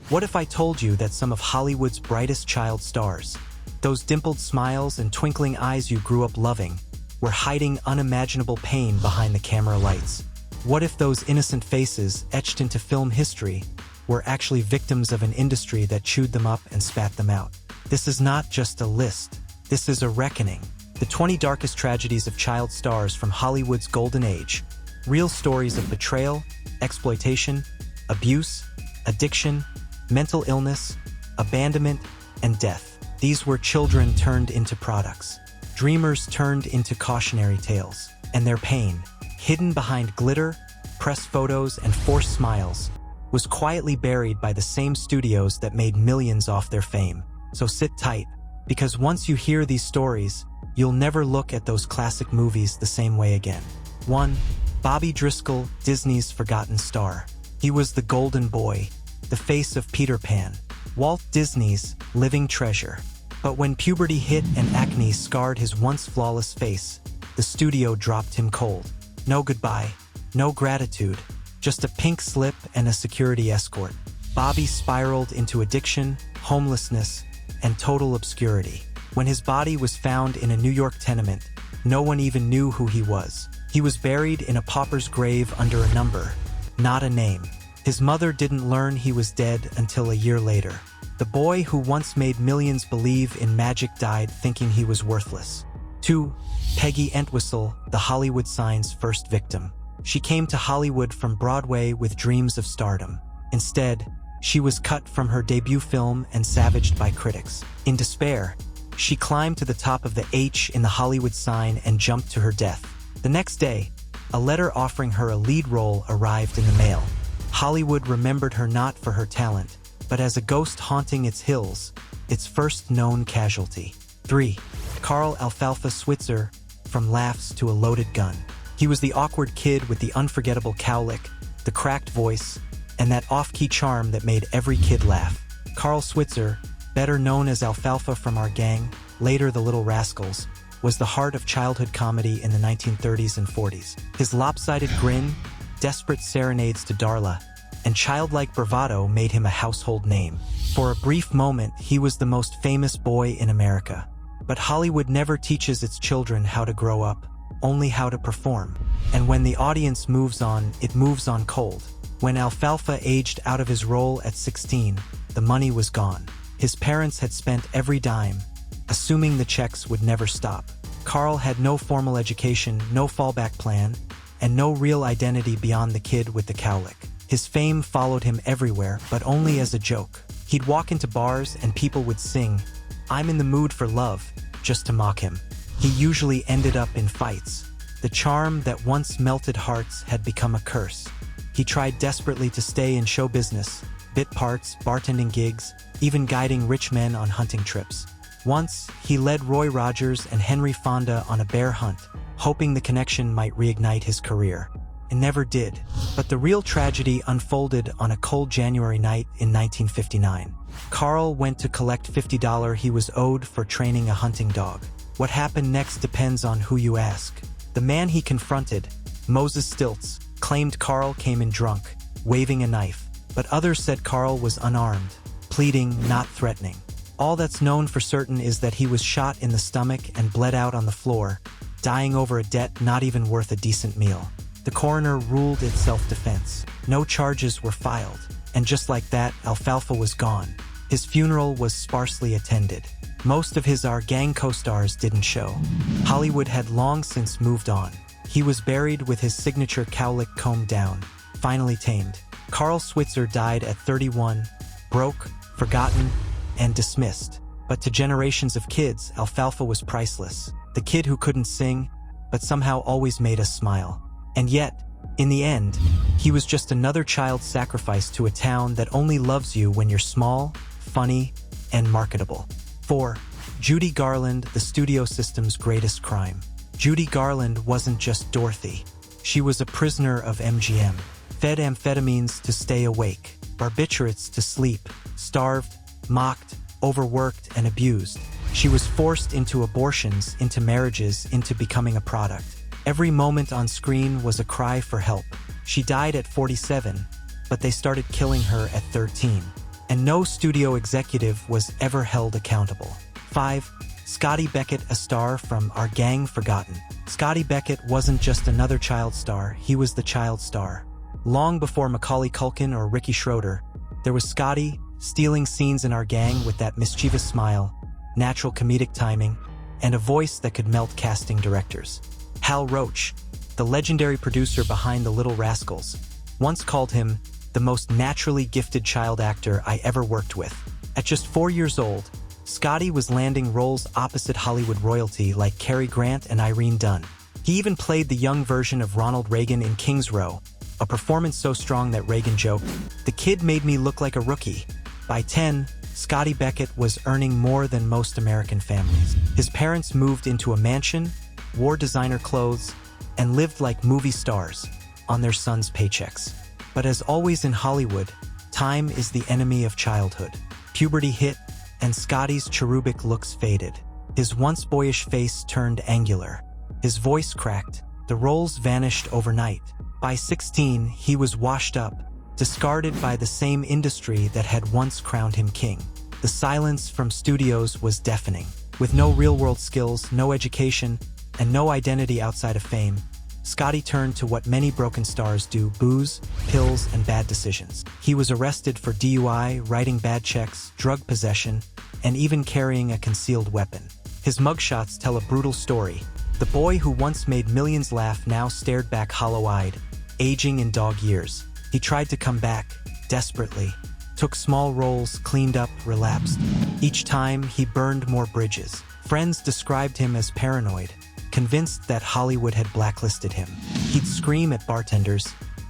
What if I told you that some of Hollywood's brightest child stars, those dimpled smiles and twinkling eyes you grew up loving, were hiding unimaginable pain behind the camera lights? What if those innocent faces, etched into film history, were actually victims of an industry that chewed them up and spat them out? This is not just a list. This is a reckoning. The 20 darkest tragedies of child stars from Hollywood's golden age. Real stories of betrayal, exploitation, abuse, addiction, mental illness, abandonment, and death. These were children turned into products. Dreamers turned into cautionary tales. And their pain, hidden behind glitter, press photos, and forced smiles, was quietly buried by the same studios that made millions off their fame. So sit tight, because once you hear these stories, you'll never look at those classic movies the same way again. 1. Bobby Driscoll, Disney's forgotten star. He was the golden boy, the face of Peter Pan, Walt Disney's living treasure. But when puberty hit and acne scarred his once flawless face, the studio dropped him cold. No goodbye, no gratitude, just a pink slip and a security escort. Bobby spiraled into addiction, homelessness, and total obscurity. When his body was found in a New York tenement, no one even knew who he was. He was buried in a pauper's grave under a number, not a name. His mother didn't learn he was dead until a year later. The boy who once made millions believe in magic died thinking he was worthless. 2. Peggy Entwistle, the Hollywood sign's first victim. She came to Hollywood from Broadway with dreams of stardom. Instead, she was cut from her debut film and savaged by critics. In despair, she climbed to the top of the H in the Hollywood sign and jumped to her death. The next day, a letter offering her a lead role arrived in the mail. Hollywood remembered her not for her talent, but as a ghost haunting its hills, its first known casualty. 3. Carl Alfalfa Switzer, from laughs to a loaded gun. He was the awkward kid with the unforgettable cowlick, the cracked voice, and that off-key charm that made every kid laugh. Carl Switzer, better known as Alfalfa from Our Gang, later the Little Rascals, was the heart of childhood comedy in the 1930s and 40s. His lopsided grin, desperate serenades to Darla, and childlike bravado made him a household name. For a brief moment, he was the most famous boy in America. But Hollywood never teaches its children how to grow up, only how to perform. And when the audience moves on, it moves on cold. When Alfalfa aged out of his role at 16, the money was gone. His parents had spent every dime, assuming the checks would never stop. Carl had no formal education, no fallback plan, and no real identity beyond the kid with the cowlick. His fame followed him everywhere, but only as a joke. He'd walk into bars and people would sing, "I'm in the mood for love," just to mock him. He usually ended up in fights. The charm that once melted hearts had become a curse. He tried desperately to stay in show business, bit parts, bartending gigs, even guiding rich men on hunting trips. Once, he led Roy Rogers and Henry Fonda on a bear hunt, hoping the connection might reignite his career. It never did. But the real tragedy unfolded on a cold January night in 1959. Carl went to collect $50 he was owed for training a hunting dog. What happened next depends on who you ask. The man he confronted, Moses Stilts, claimed Carl came in drunk, waving a knife. But others said Carl was unarmed, pleading, not threatening. All that's known for certain is that he was shot in the stomach and bled out on the floor, dying over a debt not even worth a decent meal. The coroner ruled it self-defense. No charges were filed. And just like that, Alfalfa was gone. His funeral was sparsely attended. Most of his Our Gang co-stars didn't show. Hollywood had long since moved on. He was buried with his signature cowlick combed down, finally tamed. Carl Switzer died at 31, broke, forgotten, and dismissed. But to generations of kids, Alfalfa was priceless. The kid who couldn't sing, but somehow always made us smile. And yet, in the end, he was just another child sacrificed to a town that only loves you when you're small, funny, and marketable. 4. Judy Garland, the studio system's greatest crime. Judy Garland wasn't just Dorothy. She was a prisoner of MGM. Fed amphetamines to stay awake, barbiturates to sleep, starved, mocked, overworked, and abused. She was forced into abortions, into marriages, into becoming a product. Every moment on screen was a cry for help. She died at 47, but they started killing her at 13. and no studio executive was ever held accountable. 5. Scotty Beckett, a star from Our Gang Forgotten. Scotty Beckett wasn't just another child star, he was the child star. Long before Macaulay Culkin or Ricky Schroeder, there was Scotty, stealing scenes in Our Gang with that mischievous smile, natural comedic timing, and a voice that could melt casting directors. Hal Roach, the legendary producer behind The Little Rascals, once called him the most naturally gifted child actor I ever worked with. At just 4 years old, Scotty was landing roles opposite Hollywood royalty like Cary Grant and Irene Dunne. He even played the young version of Ronald Reagan in King's Row, a performance so strong that Reagan joked, "The kid made me look like a rookie." By 10, Scotty Beckett was earning more than most American families. His parents moved into a mansion, wore designer clothes, and lived like movie stars on their sons' paychecks. But as always in Hollywood, time is the enemy of childhood. Puberty hit, and Scotty's cherubic looks faded. His once boyish face turned angular. His voice cracked. The roles vanished overnight. By 16, he was washed up, discarded by the same industry that had once crowned him king. The silence from studios was deafening. With no real-world skills, no education, and no identity outside of fame, Scotty turned to what many broken stars do: booze, pills, and bad decisions. He was arrested for DUI, writing bad checks, drug possession, and even carrying a concealed weapon. His mugshots tell a brutal story. The boy who once made millions laugh now stared back hollow-eyed, aging in dog years. He tried to come back, desperately, took small roles, cleaned up, relapsed. Each time, he burned more bridges. Friends described him as paranoid, convinced that Hollywood had blacklisted him. He'd scream at bartenders,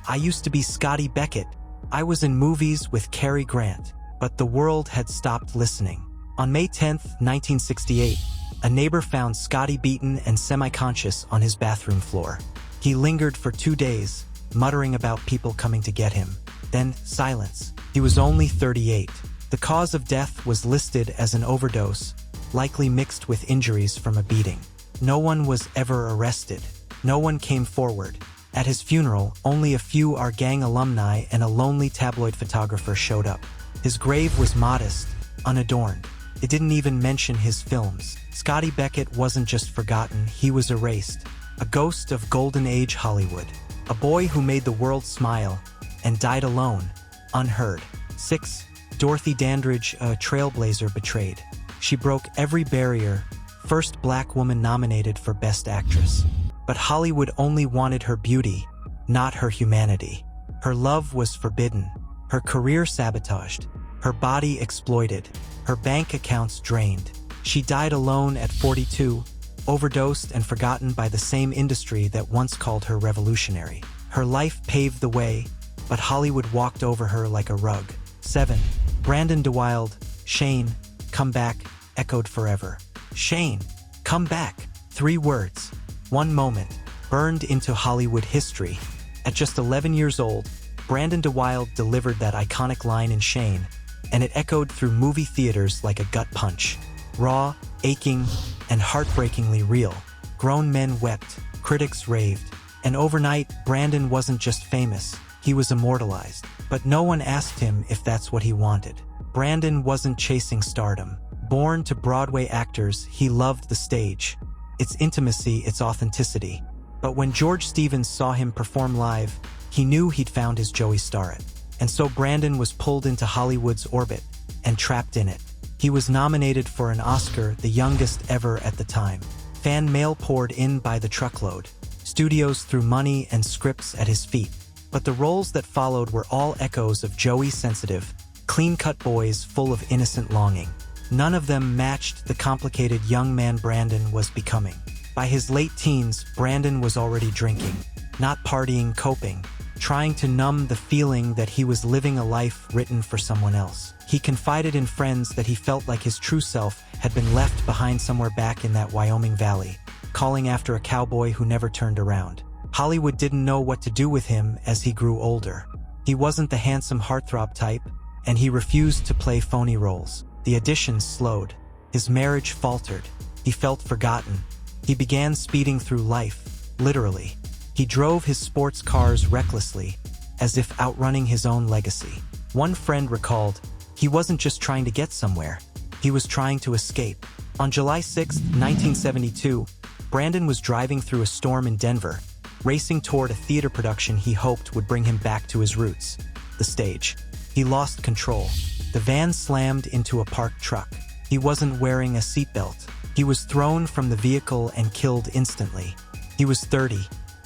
"I used to be Scotty Beckett. I was in movies with Cary Grant." But the world had stopped listening. On May 10, 1968, a neighbor found Scotty beaten and semi-conscious on his bathroom floor. He lingered for 2 days, muttering about people coming to get him. Then silence. He was only 38. The cause of death was listed as an overdose, likely mixed with injuries from a beating. No one was ever arrested. No one came forward. At his funeral, only a few Our Gang alumni and a lonely tabloid photographer showed up. His grave was modest, unadorned. It didn't even mention his films. Scotty Beckett wasn't just forgotten, he was erased. A ghost of Golden Age Hollywood. A boy who made the world smile and died alone, unheard. 6. Dorothy Dandridge, a trailblazer betrayed. She broke every barrier, first black woman nominated for Best Actress. But Hollywood only wanted her beauty, not her humanity. Her love was forbidden, her career sabotaged, her body exploited, her bank accounts drained. She died alone at 42, overdosed and forgotten by the same industry that once called her revolutionary. Her life paved the way, but Hollywood walked over her like a rug. 7. Brandon DeWilde, Shane, come back, echoed forever. Shane, come back. 3 words, 1 moment, burned into Hollywood history. At just 11 years old, Brandon DeWilde delivered that iconic line in Shane, and it echoed through movie theaters like a gut punch. Raw, aching, and heartbreakingly real. Grown men wept, critics raved, and overnight, Brandon wasn't just famous, he was immortalized. But no one asked him if that's what he wanted. Brandon wasn't chasing stardom. Born to Broadway actors, he loved the stage. Its intimacy, its authenticity. But when George Stevens saw him perform live, he knew he'd found his Joey Starrett. And so Brandon was pulled into Hollywood's orbit and trapped in it. He was nominated for an Oscar, the youngest ever at the time. Fan mail poured in by the truckload. Studios threw money and scripts at his feet. But the roles that followed were all echoes of Joey's sensitive, clean-cut boys full of innocent longing. None of them matched the complicated young man Brandon was becoming. By his late teens, Brandon was already drinking, not partying, coping, trying to numb the feeling that he was living a life written for someone else. He confided in friends that he felt like his true self had been left behind somewhere back in that Wyoming valley, calling after a cowboy who never turned around. Hollywood didn't know what to do with him as he grew older. He wasn't the handsome heartthrob type, and he refused to play phony roles. The auditions slowed. His marriage faltered. He felt forgotten. He began speeding through life, literally. He drove his sports cars recklessly, as if outrunning his own legacy. One friend recalled, He wasn't just trying to get somewhere. He was trying to escape. On July 6, 1972, Brandon was driving through a storm in Denver, racing toward a theater production he hoped would bring him back to his roots, the stage. He lost control. The van slammed into a parked truck. He wasn't wearing a seatbelt. He was thrown from the vehicle and killed instantly. He was 30.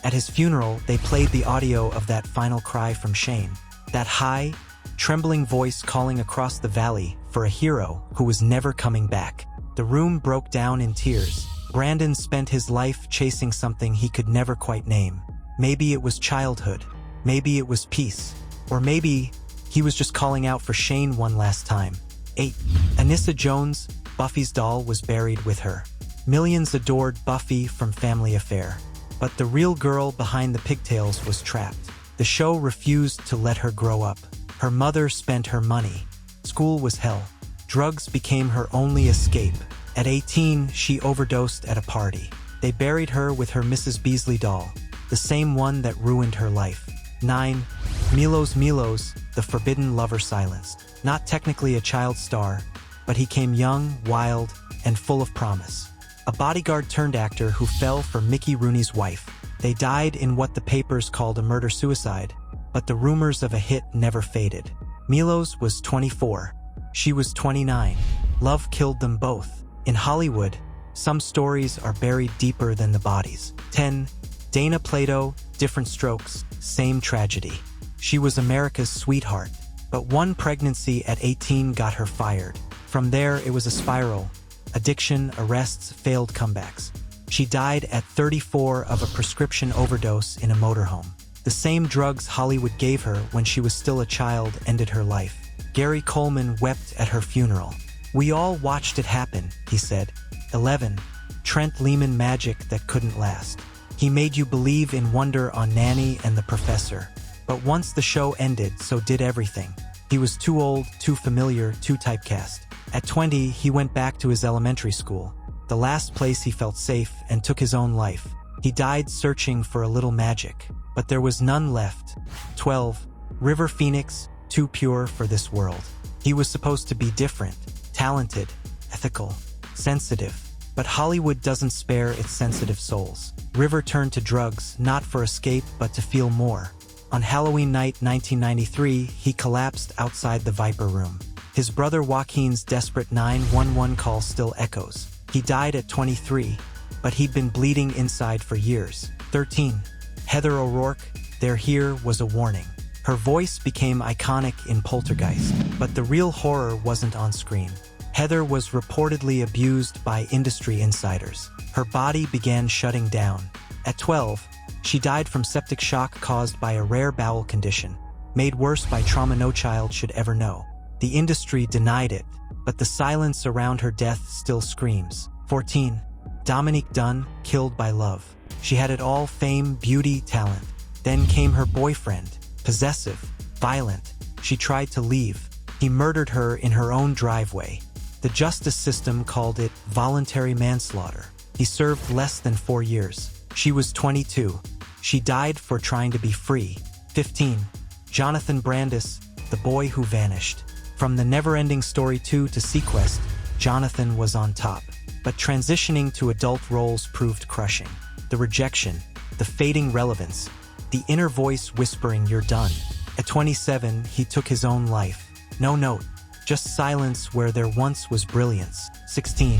At his funeral, they played the audio of that final cry from Shane. That high, trembling voice calling across the valley for a hero who was never coming back. The room broke down in tears. Brandon spent his life chasing something he could never quite name. Maybe it was childhood. Maybe it was peace. Or maybe he was just calling out for Shane one last time. 8. Anissa Jones, Buffy's doll, was buried with her. Millions adored Buffy from Family Affair. But the real girl behind the pigtails was trapped. The show refused to let her grow up. Her mother spent her money. School was hell. Drugs became her only escape. At 18, she overdosed at a party. They buried her with her Mrs. Beasley doll, the same one that ruined her life. 9. Milos, the forbidden lover, silenced. Not technically a child star, but he came young, wild, and full of promise. A bodyguard-turned actor who fell for Mickey Rooney's wife. They died in what the papers called a murder-suicide, but the rumors of a hit never faded. Milos was 24. She was 29. Love killed them both. In Hollywood, some stories are buried deeper than the bodies. 10. Dana Plato, different strokes, same tragedy. She was America's sweetheart, but one pregnancy at 18 got her fired. From there, it was a spiral. Addiction, arrests, failed comebacks. She died at 34 of a prescription overdose in a motorhome. The same drugs Hollywood gave her when she was still a child ended her life. Gary Coleman wept at her funeral. "We all watched it happen," he said. 11. Trent Lehman magic that couldn't last. He made you believe in wonder on Nanny and the Professor. But once the show ended, so did everything. He was too old, too familiar, too typecast. At 20, he went back to his elementary school, the last place he felt safe, and took his own life. He died searching for a little magic, but there was none left. 12. River Phoenix, too pure for this world. He was supposed to be different, talented, ethical, sensitive, but Hollywood doesn't spare its sensitive souls. River turned to drugs, not for escape, but to feel more. On Halloween night 1993, he collapsed outside the Viper Room. His brother Joaquin's desperate 911 call still echoes. He died at 23, but he'd been bleeding inside for years. 13. Heather O'Rourke, They're Here, was a warning. Her voice became iconic in Poltergeist, but the real horror wasn't on screen. Heather was reportedly abused by industry insiders. Her body began shutting down. At 12, she died from septic shock caused by a rare bowel condition, made worse by trauma no child should ever know. The industry denied it, but the silence around her death still screams. 14. Dominique Dunn, killed by love. She had it all: fame, beauty, talent. Then came her boyfriend, possessive, violent. She tried to leave. He murdered her in her own driveway. The justice system called it voluntary manslaughter. He served less than 4 years. She was 22. She died for trying to be free. 15. Jonathan Brandis, the boy who vanished. From the Neverending Story 2 to Sequest, Jonathan was on top. But transitioning to adult roles proved crushing. The rejection, the fading relevance, the inner voice whispering you're done. At 27, he took his own life. No note, just silence where there once was brilliance. 16.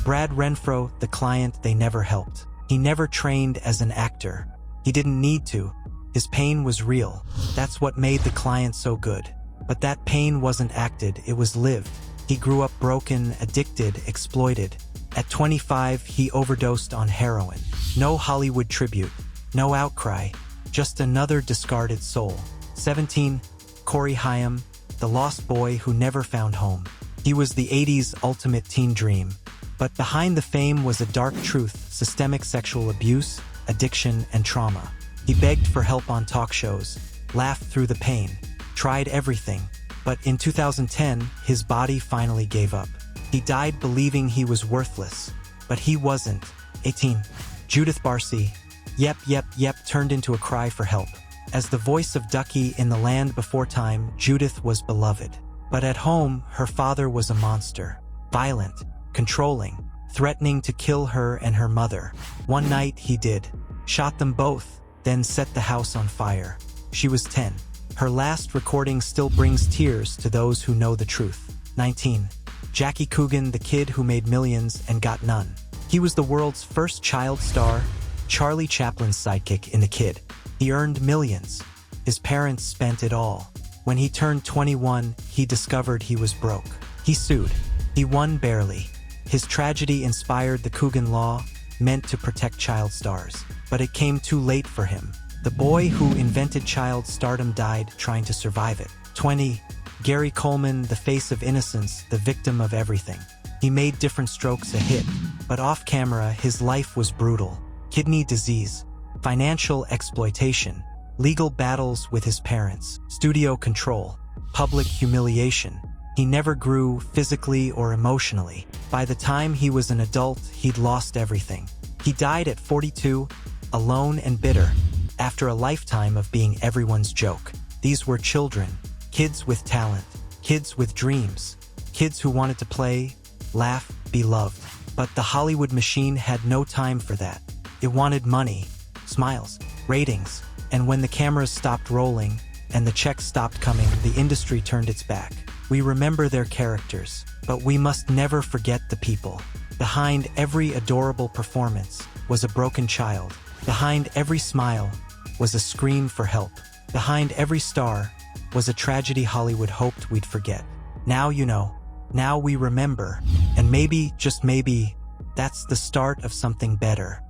Brad Renfro, the client they never helped. He never trained as an actor. He didn't need to. His pain was real. That's what made the client so good. But that pain wasn't acted, it was lived. He grew up broken, addicted, exploited. At 25, he overdosed on heroin. No Hollywood tribute, no outcry, just another discarded soul. 17. Corey Haim, the lost boy who never found home. He was the 80s ultimate teen dream. But behind the fame was a dark truth: systemic sexual abuse, addiction, and trauma. He begged for help on talk shows, laughed through the pain, tried everything. But in 2010, his body finally gave up. He died believing he was worthless, but he wasn't. 18. Judith Barcy, Yep, turned into a cry for help. As the voice of Ducky in The Land Before Time, Judith was beloved. But at home, her father was a monster. Violent, controlling, threatening to kill her and her mother. One night he did. Shot them both, then set the house on fire. She was 10. Her last recording still brings tears to those who know the truth. 19. Jackie Coogan, the kid who made millions and got none. He was the world's first child star, Charlie Chaplin's sidekick in The Kid. He earned millions. His parents spent it all. When he turned 21, he discovered he was broke. He sued. He won barely. His tragedy inspired the Coogan Law, meant to protect child stars. But it came too late for him. The boy who invented child stardom died trying to survive it. 20. Gary Coleman, the face of innocence, the victim of everything. He made Different Strokes a hit, but off camera his life was brutal. Kidney disease, financial exploitation, legal battles with his parents, studio control, public humiliation. He never grew physically or emotionally. By the time he was an adult, he'd lost everything. He died at 42, alone and bitter, after a lifetime of being everyone's joke. These were children, kids with talent, kids with dreams, kids who wanted to play, laugh, be loved. But the Hollywood machine had no time for that. It wanted money, smiles, ratings, and when the cameras stopped rolling and the checks stopped coming, the industry turned its back. We remember their characters, but we must never forget the people. Behind every adorable performance was a broken child. Behind every smile was a scream for help. Behind every star was a tragedy Hollywood hoped we'd forget. Now you know. Now we remember, and maybe, just maybe, that's the start of something better.